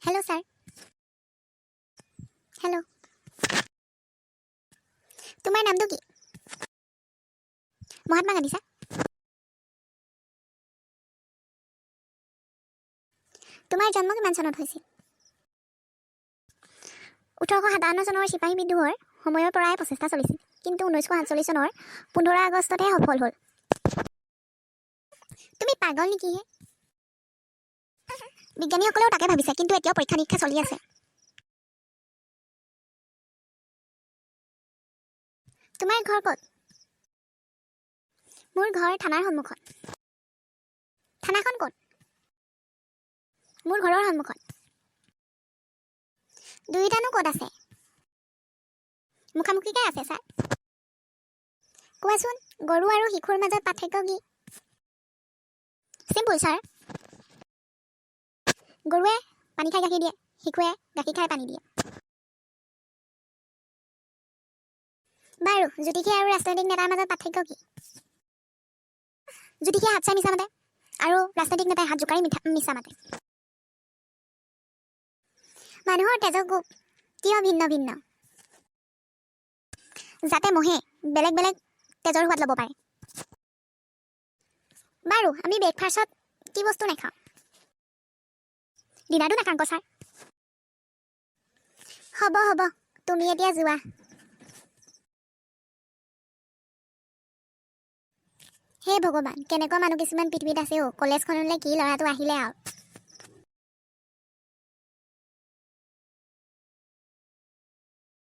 Hello sir. Hello. তোমাৰ নামটো কি? মহাত্মা গান্ধী ছাৰ। তোমাৰ জন্ম কিমান চনত হৈছিল? 1857 চনৰ চিপাহী বিদ্ৰোহৰ সময়ৰ পৰাই প্ৰচেষ্টা চলিছিল, কিন্তু 1947 চনৰ 15 আগষ্টতহে সফল হ'ল। তুমি পাগল নেকি হে? বিজ্ঞানীসকলেও তাকে ভাবিছে, কিন্তু এতিয়াও পৰীক্ষা নিৰীক্ষা চলি আছে। তোমাৰ ঘৰ ক'ত? মোৰ ঘৰ থানাৰ সন্মুখত। থানাখন ক'ত? মোৰ ঘৰৰ সন্মুখত। দুয়োটানো ক'ত আছে? মুখামুখিকৈ আছে ছাৰ। কোৱাচোন, গৰু আৰু শিশুৰ মাজত পাৰ্থক্য কি? চিম্পুল ছাৰ। গৰুৱে পানী খাই গাখীৰ দিয়ে, শিশুৱে গাখীৰ খাই পানী দিয়ে। বাৰু, জ্যোতিষী আৰু ৰাজনৈতিক নেতাৰ মাজত পাৰ্থক্য কি? জ্যোতিষীয়ে হাত চাই মিছা মাতে আৰু ৰাজনৈতিক নেতাই হাত জোকাৰি মিছা মাতে। মানুহৰ তেজৰ গোপ কিয় ভিন্ন ভিন্ন? যাতে মহে বেলেগ বেলেগ তেজৰ সোৱাদ ল'ব পাৰে। বাৰু, আমি ব্ৰেকফাষ্টত কি বস্তু নাখাওঁ? ডিনাৰটো নাখাওঁ ছাৰ। হ'ব, তুমি এতিয়া যোৱা। হে ভগৱান, কেনেকুৱা মানুহ কিছুমান পৃথিৱীত আছে অ'। কলেজখনলৈ কি ল'ৰাটো আহিলে আৰু।